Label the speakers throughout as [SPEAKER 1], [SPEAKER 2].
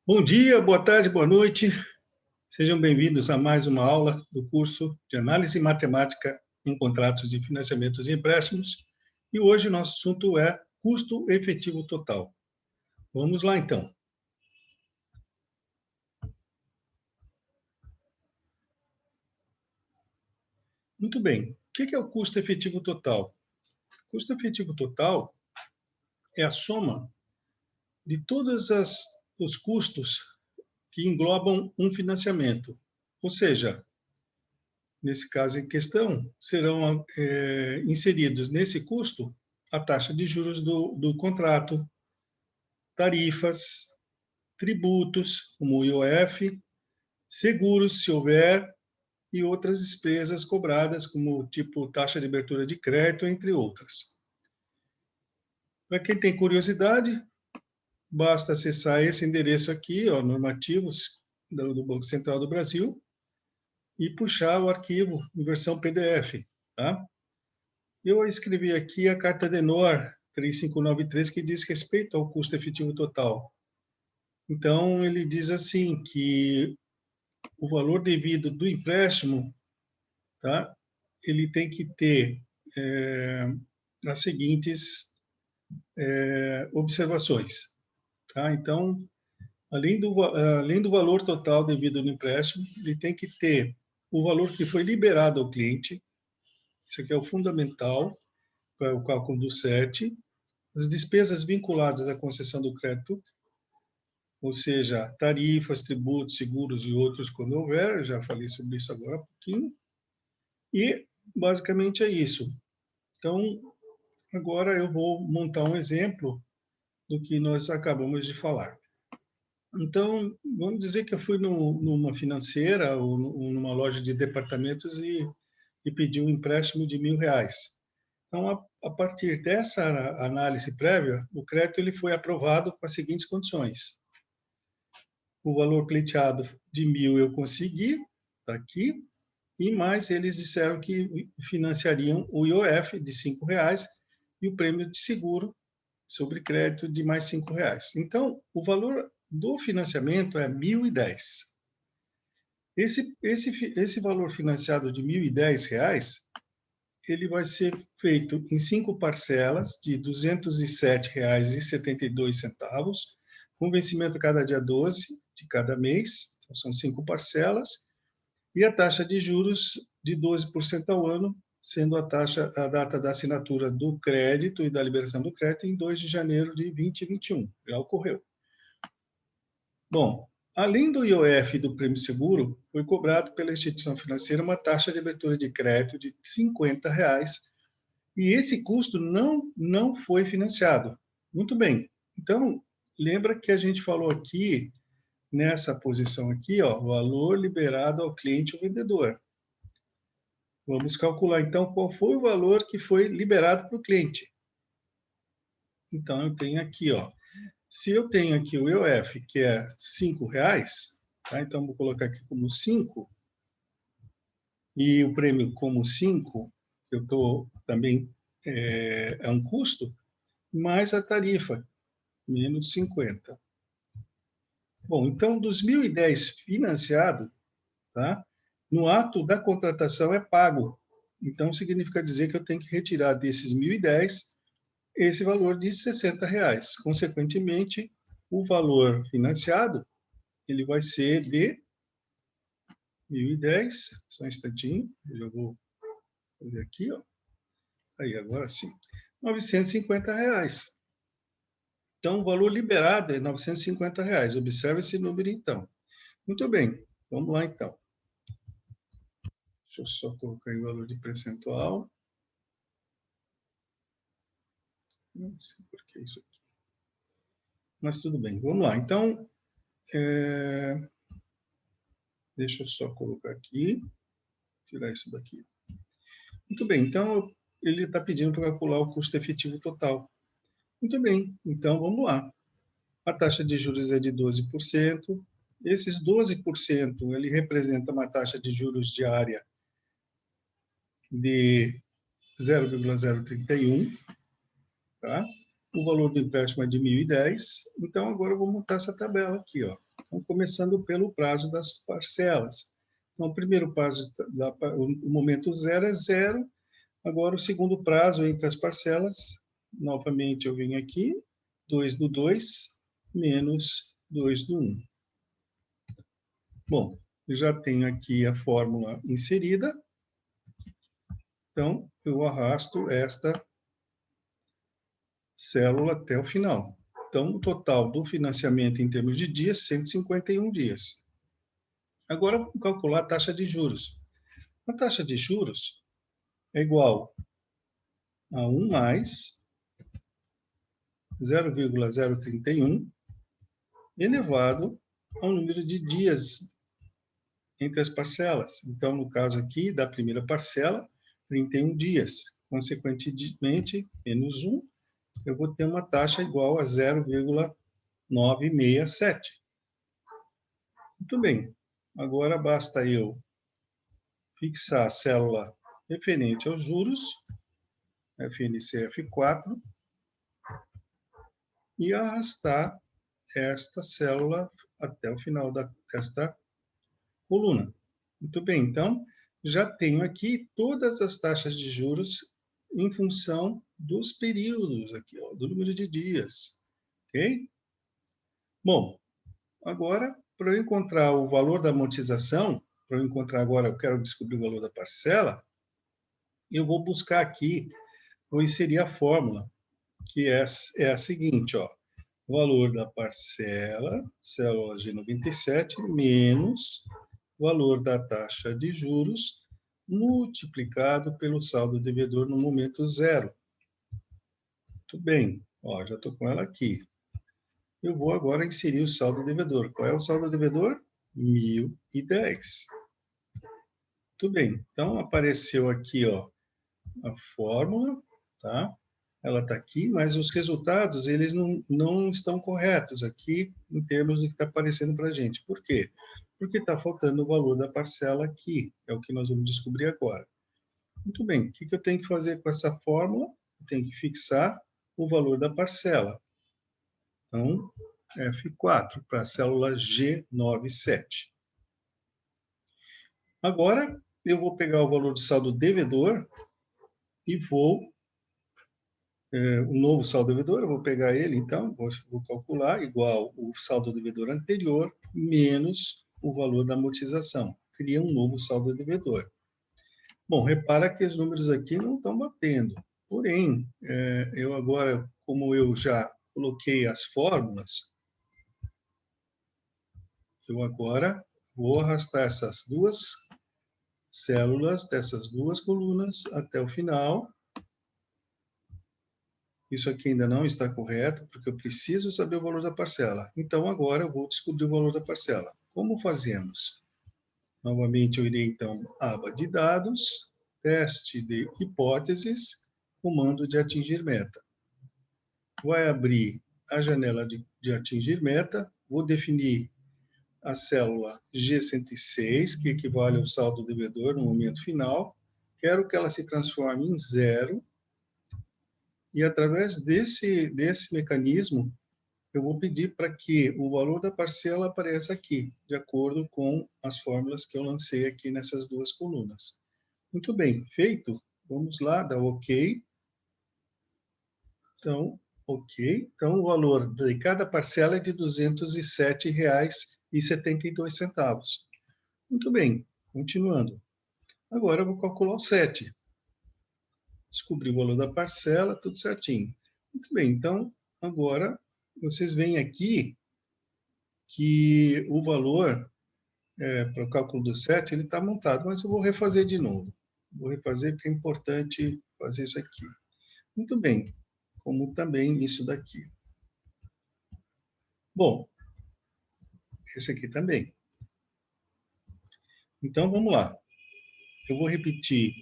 [SPEAKER 1] Bom dia, boa tarde, boa noite. Sejam bem-vindos a mais uma aula do curso de Análise Matemática em Contratos de Financiamentos e Empréstimos. E hoje o nosso assunto é custo efetivo total. Vamos lá, então. Muito bem. O que é o custo efetivo total? O custo efetivo total é a soma de todos os custos que englobam um financiamento. Ou seja, nesse caso em questão, serão inseridos nesse custo a taxa de juros do contrato, tarifas, tributos, como o IOF, seguros, se houver, e outras despesas cobradas, como tipo taxa de abertura de crédito, entre outras. Para quem tem curiosidade, basta acessar esse endereço aqui, ó, normativos do Banco Central do Brasil, e puxar o arquivo em versão PDF, tá? Eu escrevi aqui a carta de NOR 3593, que diz respeito ao custo efetivo total. Então, ele diz assim, que o valor devido do empréstimo, tá? Ele tem que ter as seguintes observações, tá? Então, além do valor total devido no empréstimo, ele tem que ter o valor que foi liberado ao cliente, isso aqui é o fundamental para o cálculo do SET, as despesas vinculadas à concessão do crédito, ou seja, tarifas, tributos, seguros e outros quando houver, eu já falei sobre isso agora há pouquinho, e basicamente é isso. Então, agora eu vou montar um exemplo do que nós acabamos de falar. Então, vamos dizer que eu fui numa financeira ou numa loja de departamentos e pedi um empréstimo de R$ 1.000. Então, a partir dessa análise prévia, o crédito ele foi aprovado com as seguintes condições. O valor pleiteado de 1.000 eu consegui, está aqui, e mais eles disseram que financiariam o IOF de R$ 5 e o prêmio de seguro sobre crédito de mais R$ 5. Então, o valor do financiamento é 1.010. Esse valor financiado de R$ 1.010, ele vai ser feito em 5 parcelas de R$ 207,72, com vencimento cada dia 12 de cada mês, então são 5 parcelas, e a taxa de juros de 12% ao ano, sendo a data da assinatura do crédito e da liberação do crédito em 2 de janeiro de 2021. Já ocorreu. Bom, além do IOF e do prêmio seguro, foi cobrado pela instituição financeira uma taxa de abertura de crédito de R$ 50, e esse custo não foi financiado. Muito bem. Então, lembra que a gente falou aqui, nessa posição aqui, ó, valor liberado ao cliente ou vendedor. Vamos calcular, então, qual foi o valor que foi liberado para o cliente. Então, eu tenho aqui, ó, se eu tenho aqui o IOF, que é R$ 5, tá? Então, vou colocar aqui como 5, e o prêmio como 5, eu estou também, é um custo, mais a tarifa, menos 50. Bom, então, dos 1.010 financiado, tá? No ato da contratação é pago. Então, significa dizer que eu tenho que retirar desses 1.010 esse valor de R$ 60. Consequentemente, o valor financiado ele vai ser de 1.010, só um instantinho, eu já vou fazer aqui, ó. Aí, agora sim, R$ 950. Então, o valor liberado é R$ 950. Observe esse número, então. Muito bem, vamos lá, então. Deixa eu só colocar aí o valor de percentual. Não sei por que isso aqui. Mas tudo bem, vamos lá. Então, deixa eu só colocar aqui, tirar isso daqui. Muito bem, então ele está pedindo para calcular o custo efetivo total. Muito bem, então vamos lá. A taxa de juros é de 12%. Esses 12%, ele representa uma taxa de juros diária de 0,031, tá? O valor do empréstimo é de 1.010. Então, agora eu vou montar essa tabela aqui, ó. Então, começando pelo prazo das parcelas. Então, o primeiro prazo, o momento zero é zero. Agora, o segundo prazo entre as parcelas, novamente eu venho aqui, 2 do 2 menos 2 do 1. Bom, eu já tenho aqui a fórmula inserida. Então, eu arrasto esta célula até o final. Então, o total do financiamento em termos de dias, 151 dias. Agora, vamos calcular a taxa de juros. A taxa de juros é igual a 1 mais 0,031 elevado ao número de dias entre as parcelas. Então, no caso aqui, da primeira parcela, 31 dias. Consequentemente, menos 1, eu vou ter uma taxa igual a 0,967. Muito bem. Agora basta eu fixar a célula referente aos juros, FNCF4, e arrastar esta célula até o final desta coluna. Muito bem, então, já tenho aqui todas as taxas de juros em função dos períodos aqui, ó, do número de dias, ok? Bom, agora, para eu encontrar o valor da amortização, para eu encontrar agora, eu quero descobrir o valor da parcela, eu vou buscar aqui, vou inserir a fórmula, que é a seguinte, ó, o valor da parcela, célula G97, menos o valor da taxa de juros multiplicado pelo saldo devedor no momento zero. Muito bem, ó, já estou com ela aqui. Eu vou agora inserir o saldo devedor. Qual é o saldo devedor? 1.010. Muito bem, então apareceu aqui, ó, a fórmula, tá? Ela está aqui, mas os resultados, eles não estão corretos aqui em termos do que está aparecendo para a gente. Por quê? Porque está faltando o valor da parcela aqui, é o que nós vamos descobrir agora. Muito bem, o que eu tenho que fazer com essa fórmula? Eu tenho que fixar o valor da parcela. Então, F4 para a célula G97. Agora, eu vou pegar o valor do saldo devedor e vou o novo saldo devedor, eu vou pegar ele, então, vou calcular igual o saldo devedor anterior menos o valor da amortização. Cria um novo saldo devedor. Bom, repara que os números aqui não estão batendo. Porém, eu agora, como eu já coloquei as fórmulas, eu agora vou arrastar essas duas células dessas duas colunas até o final. Isso aqui ainda não está correto, porque eu preciso saber o valor da parcela. Então, agora eu vou descobrir o valor da parcela. Como fazemos? Novamente, eu irei, então, aba de dados, teste de hipóteses, comando de atingir meta. Vai abrir a janela de atingir meta, vou definir a célula G106, que equivale ao saldo devedor no momento final. Quero que ela se transforme em zero. E através desse mecanismo, eu vou pedir para que o valor da parcela apareça aqui, de acordo com as fórmulas que eu lancei aqui nessas duas colunas. Muito bem, feito. Vamos lá, dar OK. Então, OK. Então, o valor de cada parcela é de R$ 207,72. Muito bem, continuando. Agora eu vou calcular o 7. Descobri o valor da parcela, tudo certinho. Muito bem, então, agora vocês veem aqui que o valor para o cálculo do 7, ele está montado, mas eu vou refazer de novo. Vou refazer porque é importante fazer isso aqui. Muito bem, como também isso daqui. Bom, esse aqui também. Então, vamos lá. Eu vou repetir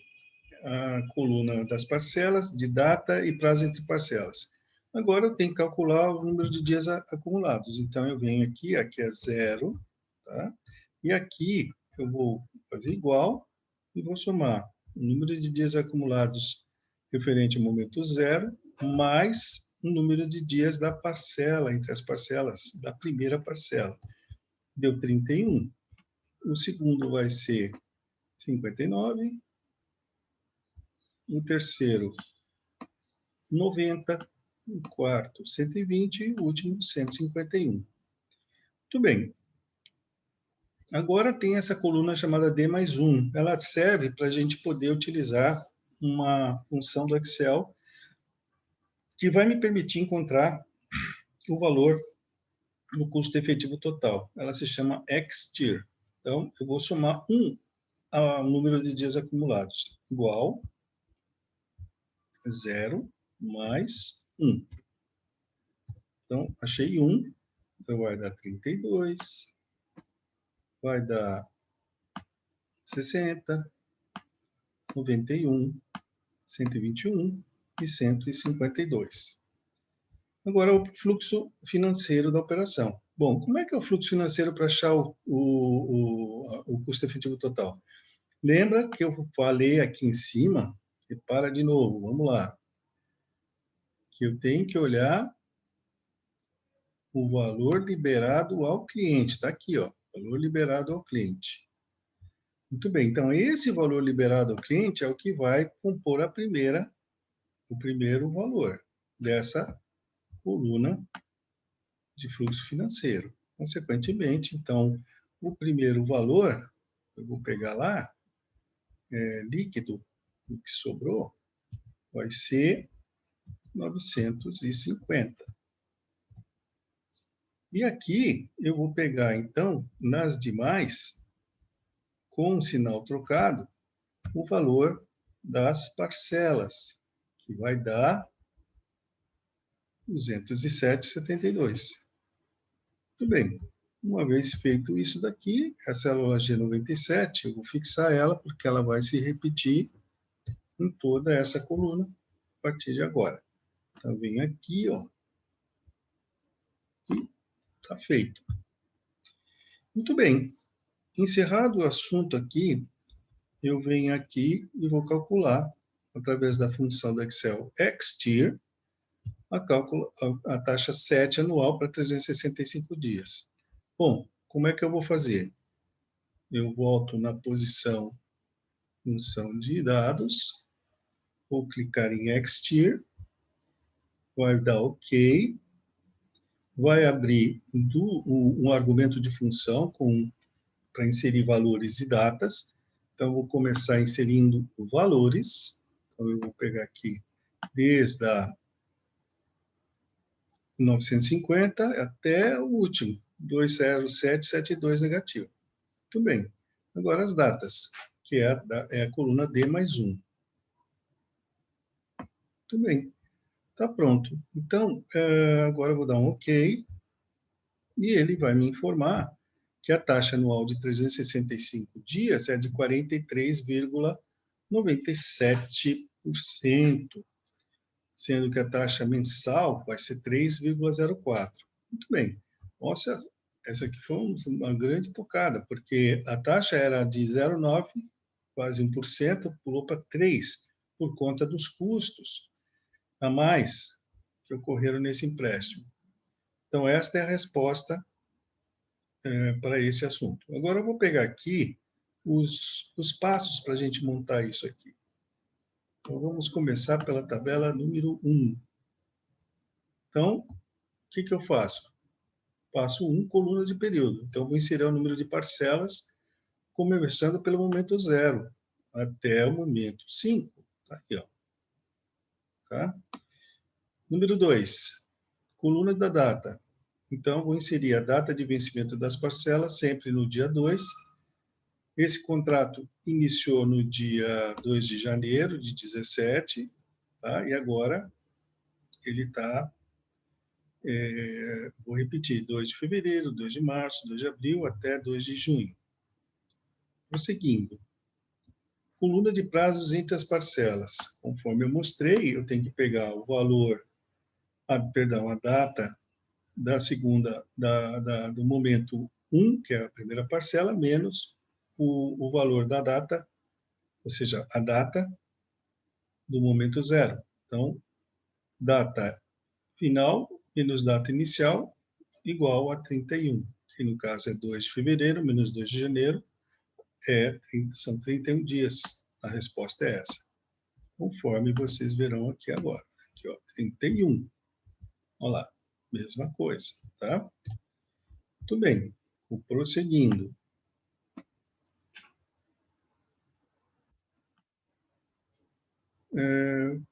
[SPEAKER 1] a coluna das parcelas, de data e prazo entre parcelas. Agora eu tenho que calcular o número de dias acumulados. Então, eu venho aqui é 0, tá? E aqui eu vou fazer igual e vou somar o número de dias acumulados referente ao momento 0, mais o número de dias da parcela, entre as parcelas, da primeira parcela. deu 31. O segundo vai ser 59. O terceiro, 90. O quarto, 120. E o último, 151. Muito bem. Agora tem essa coluna chamada D mais 1. Ela serve para a gente poder utilizar uma função do Excel que vai me permitir encontrar o valor do custo efetivo total. Ela se chama XTIR. Então, eu vou somar 1 ao número de dias acumulados, igual 0 mais 1. Então, achei 1, então vai dar 32, vai dar 60, 91, 121 e 152. Agora, o fluxo financeiro da operação. Bom, como é que é o fluxo financeiro para achar o custo efetivo total? Lembra que eu falei aqui em cima, repara de novo, vamos lá, que eu tenho que olhar o valor liberado ao cliente. Está aqui, ó, valor liberado ao cliente. Muito bem, então esse valor liberado ao cliente é o que vai compor o primeiro valor dessa coluna de fluxo financeiro. Consequentemente, então, o primeiro valor, eu vou pegar lá, líquido, o que sobrou, vai ser 950. E aqui eu vou pegar, então, nas demais, com o sinal trocado, o valor das parcelas, que vai dar 207,72. Muito bem. Uma vez feito isso daqui, essa célula G97, eu vou fixar ela, porque ela vai se repetir em toda essa coluna a partir de agora. Então, vem aqui, ó, e está feito. Muito bem. Encerrado o assunto aqui, eu venho aqui e vou calcular, através da função do Excel XTIR, a taxa 7 anual para 365 dias. Bom, como é que eu vou fazer? Eu volto na posição função de dados, vou clicar em XTIR, vai dar OK, vai abrir um argumento de função para inserir valores e datas. Então, eu vou começar inserindo valores. Então, eu vou pegar aqui desde a 950 até o último, 20772 negativo. Muito bem. Agora as datas, que é a coluna D mais 1. Muito bem. Está pronto. Então, agora eu vou dar um OK. E ele vai me informar que a taxa anual de 365 dias é de 43,97%, sendo que a taxa mensal vai ser 3,04%. Muito bem. Nossa, essa aqui foi uma grande tocada, porque a taxa era de 0,9%, quase 1%, pulou para 3%, por conta dos custos a mais que ocorreram nesse empréstimo. Então, esta é a resposta para esse assunto. Agora, eu vou pegar aqui os passos para a gente montar isso aqui. Então, vamos começar pela tabela número 1. Então, o que eu faço? Passo 1, coluna de período. Então, vou inserir o número de parcelas, começando pelo momento 0 até o momento 5. Tá aqui, ó. Tá? Número 2, coluna da data. Então, vou inserir a data de vencimento das parcelas, sempre no dia 2. Esse contrato iniciou no dia 2 de janeiro de 17, tá? E agora ele está, vou repetir, 2 de fevereiro, 2 de março, 2 de abril, até 2 de junho. Prosseguindo. Coluna de prazos entre as parcelas. Conforme eu mostrei, eu tenho que pegar o valor, a data da segunda, do momento 1, que é a primeira parcela, menos o valor da data, ou seja, a data do momento 0. Então, data final menos data inicial igual a 31. que no caso é 2 de fevereiro, menos 2 de janeiro, são 31 dias. A resposta é essa. Conforme vocês verão aqui agora. Aqui, ó, 31. Olha lá, mesma coisa, tá? Muito bem, vou prosseguindo.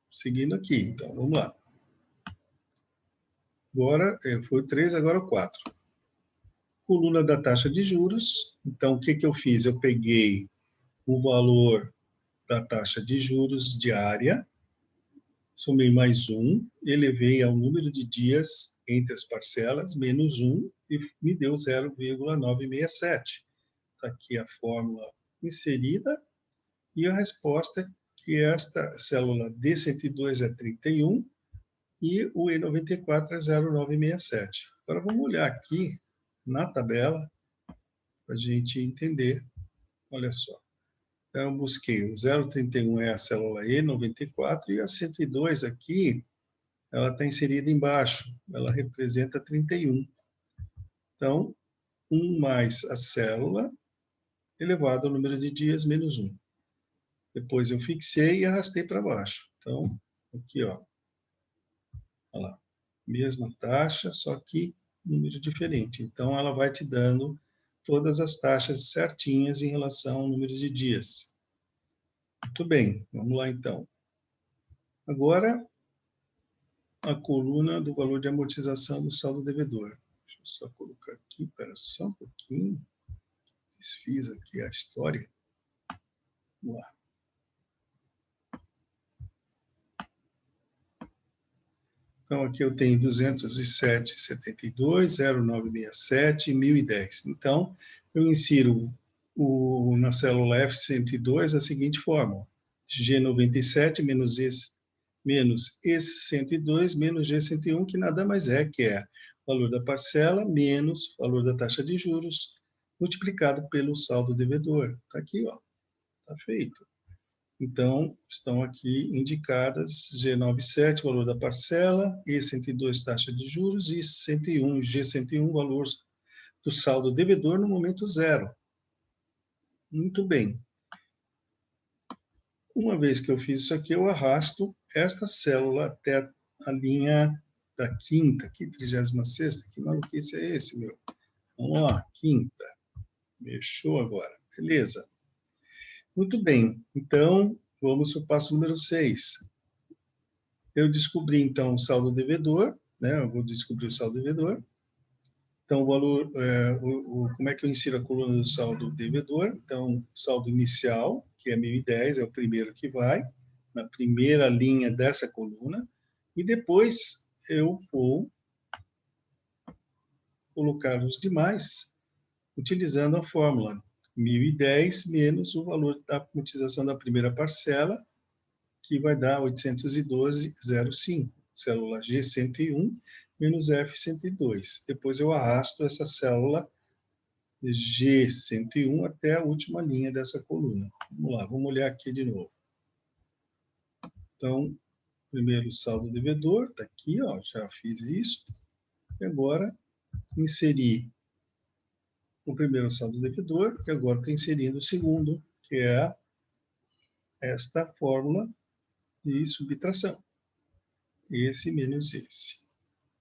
[SPEAKER 1] Seguindo aqui, então, vamos lá. Agora, foi 3, agora 4. Coluna da taxa de juros. Então, o que eu fiz? Eu peguei o valor da taxa de juros diária, somei mais 1, elevei ao número de dias entre as parcelas, menos 1, e me deu 0,967. Está aqui a fórmula inserida, e a resposta que esta célula D102 é 31, e o E94 é 0,967. Agora, vamos olhar aqui na tabela, para a gente entender. Olha só. Então, eu busquei o 0,31 é a célula E94, e a 102 aqui, ela está inserida embaixo, ela representa 31. Então, 1 mais a célula, elevado ao número de dias, menos 1. Depois eu fixei e arrastei para baixo. Então, aqui, ó. Olha lá. Mesma taxa, só que número diferente. Então, ela vai te dando todas as taxas certinhas em relação ao número de dias. Muito bem, vamos lá então. Agora, a coluna do valor de amortização do saldo devedor. Deixa eu só colocar aqui, espera só um pouquinho. Desfiz aqui a história. Vamos lá. Então, aqui eu tenho 207,72, 0,967 e 1.010. Então, eu insiro na célula F102 a seguinte fórmula. G97 menos esse 102 menos G101, que nada mais é que é o valor da parcela menos o valor da taxa de juros multiplicado pelo saldo devedor. Está aqui, ó. Está feito. Então, estão aqui indicadas G97, valor da parcela, E102, taxa de juros, e 101, G101, valor do saldo devedor no momento zero. Muito bem. Uma vez que eu fiz isso aqui, eu arrasto esta célula até a linha da quinta, aqui, 36ª, que maluquice é esse, meu? Vamos lá, quinta. Fechou agora, beleza. Muito bem, então, vamos para o passo número 6. Eu descobri, então, o saldo devedor, né? Eu vou descobrir o saldo devedor. Então, o valor, como é que eu insiro a coluna do saldo devedor? Então, o saldo inicial, que é 1.010, é o primeiro que vai, na primeira linha dessa coluna, e depois eu vou colocar os demais, utilizando a fórmula 1.010 menos o valor da amortização da primeira parcela, que vai dar 812,05, célula G101 menos F102. Depois eu arrasto essa célula G101 até a última linha dessa coluna. Vamos lá, vamos olhar aqui de novo. Então, primeiro o saldo devedor, está aqui, ó, já fiz isso. E agora, inserir o primeiro saldo devedor, e agora estou inserindo o segundo, que é esta fórmula de subtração. Esse menos esse.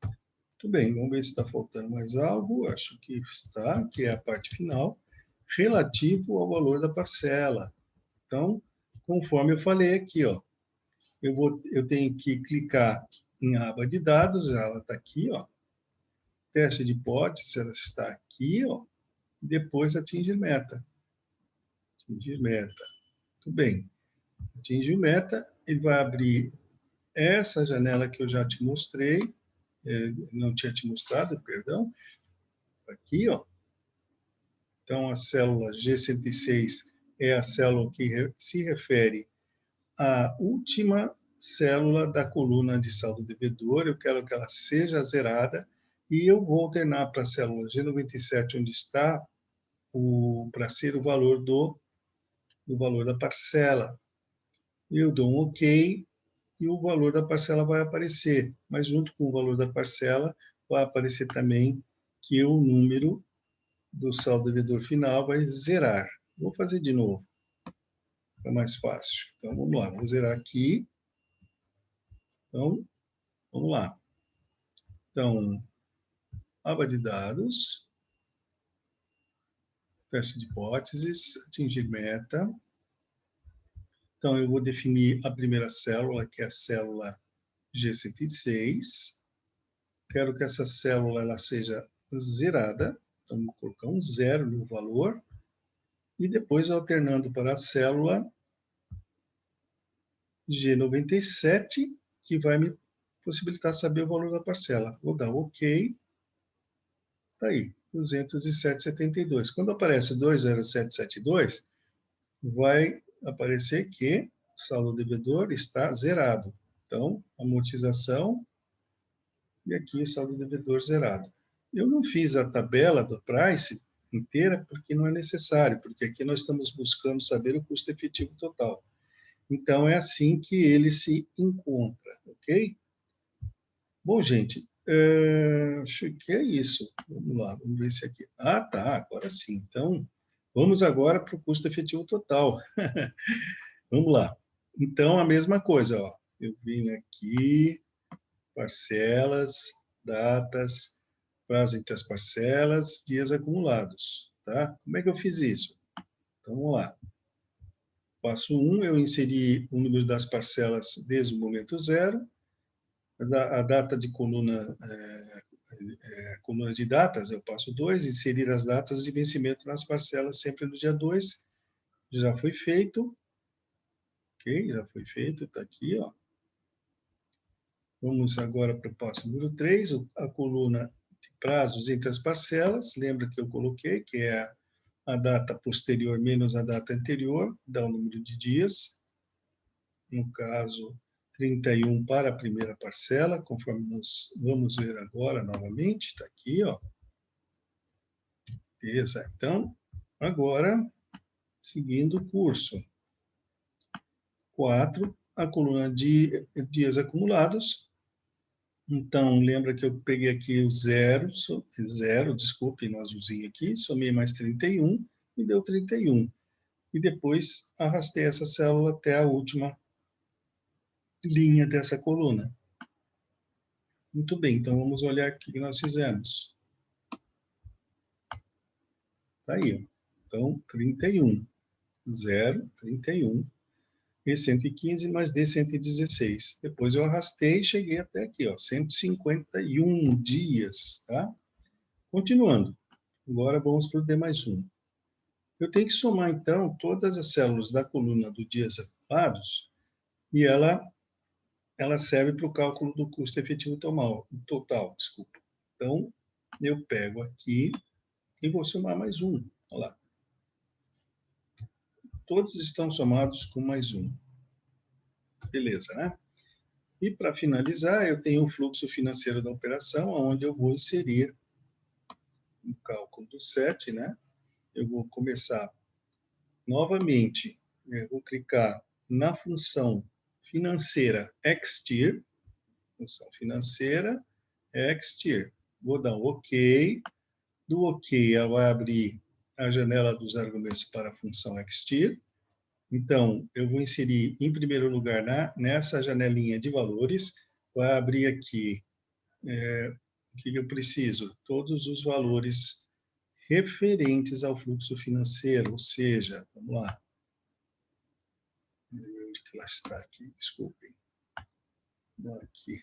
[SPEAKER 1] Muito bem, vamos ver se está faltando mais algo. Acho que está, que é a parte final, relativo ao valor da parcela. Então, conforme eu falei aqui, ó, eu tenho que clicar em aba de dados, ela está aqui, ó. Teste de hipótese, ela está aqui, ó. Depois atingir meta. Atingir meta. Muito bem. Atinge o meta, ele vai abrir essa janela que eu já te mostrei, não tinha te mostrado, perdão, aqui, ó. Então, a célula G106 é a célula que se refere à última célula da coluna de saldo devedor. Eu quero que ela seja zerada e eu vou alternar para a célula G97, onde está para ser o valor do valor da parcela. Eu dou um OK e o valor da parcela vai aparecer, mas junto com o valor da parcela vai aparecer também que o número do saldo devedor final vai zerar. Vou fazer de novo. Fica mais fácil. Então, vamos lá. Vou zerar aqui. Então, vamos lá. Então, aba de dados. Teste de hipóteses. Atingir meta. Então, eu vou definir a primeira célula, que é a célula G106. Quero que essa célula ela seja zerada. Então, vou colocar um 0 no valor. E depois, alternando para a célula G97, que vai me possibilitar saber o valor da parcela. Vou dar OK. Está aí, 207,72. Quando aparece 20772, vai aparecer que o saldo devedor está zerado. Então, amortização e aqui o saldo devedor zerado. Eu não fiz a tabela do price inteira porque não é necessário, porque aqui nós estamos buscando saber o custo efetivo total. Então, é assim que ele se encontra, ok? Bom, gente, acho que é isso. Vamos lá, vamos ver se aqui... Ah, tá, agora sim. Então, vamos agora para o custo efetivo total. Vamos lá. Então, a mesma coisa, ó. Eu vim aqui, parcelas, datas, prazo entre as parcelas, dias acumulados, tá? Como é que eu fiz isso? Então, vamos lá. Passo 1, eu inseri o número das parcelas desde o momento 0, a data de coluna, coluna de datas, eu passo 2, inserir as datas de vencimento nas parcelas sempre no dia 2, já foi feito, ok? Já foi feito, está aqui, ó. Vamos agora para o passo número 3, a coluna de prazos entre as parcelas, lembra que eu coloquei, que é a data posterior menos a data anterior, dá o número de dias, no caso, 31 para a primeira parcela, conforme nós vamos ver agora novamente, está aqui, ó. Beleza, então, agora, seguindo o curso. 4, a coluna de dias acumulados. Então, lembra que eu peguei aqui o 0, desculpe, no azulzinho aqui, somei mais 31 e deu 31. E depois arrastei essa célula até a última linha dessa coluna. Muito bem, então vamos olhar o que nós fizemos. Está aí, ó. Então, 31, 0, 31, e 115 mais D 116. Depois eu arrastei e cheguei até aqui, ó, 151 dias, tá? Continuando. Agora vamos para o D mais 1. Eu tenho que somar, então, todas as células da coluna do dias acumulados e ela serve para o cálculo do custo efetivo total, desculpa. Então, eu pego aqui e vou somar mais um. Olha lá. Todos estão somados com mais um. Beleza, né? E para finalizar, eu tenho o fluxo financeiro da operação, onde eu vou inserir o cálculo do 7, né? Eu vou começar novamente, vou clicar na função financeira XTIR, função financeira XTIR. Vou dar um OK. Do OK, ela vai abrir a janela dos argumentos para a função XTIR. Então, eu vou inserir, em primeiro lugar, nessa janelinha de valores, vai abrir aqui o que eu preciso? Todos os valores referentes ao fluxo financeiro, ou seja, vamos lá. Onde que ela está aqui? Desculpem. Aqui.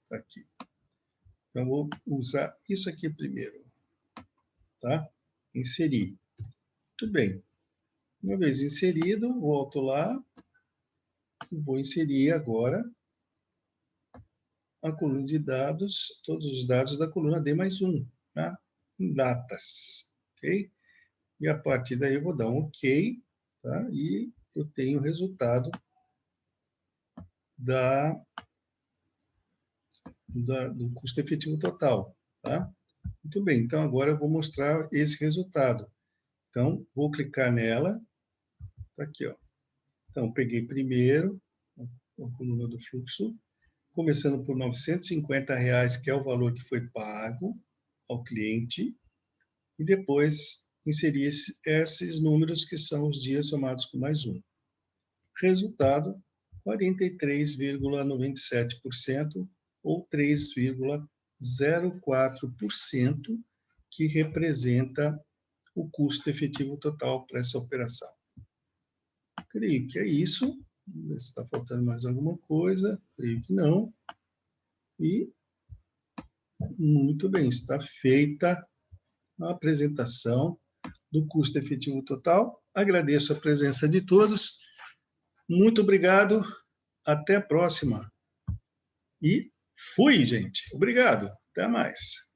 [SPEAKER 1] Está aqui. Então, vou usar isso aqui primeiro. Tá? Inserir. Muito bem. Uma vez inserido, volto lá e vou inserir agora a coluna de dados, todos os dados da coluna D mais 1, tá? Em datas, ok? E a partir daí eu vou dar um OK, tá? E eu tenho o resultado do custo efetivo total, tá? Muito bem, então agora eu vou mostrar esse resultado. Então, vou clicar nela, tá aqui, ó. Então, peguei primeiro a coluna do fluxo, começando por R$ 950, que é o valor que foi pago ao cliente e depois inserir esses números que são os dias somados com mais um. Resultado, 43,97% ou 3,04% que representa o custo efetivo total para essa operação. Creio que é isso. Vamos ver se está faltando mais alguma coisa. Creio que não. E muito bem, está feita a apresentação do custo efetivo total. Agradeço a presença de todos. Muito obrigado. Até a próxima. E fui, gente. Obrigado. Até mais.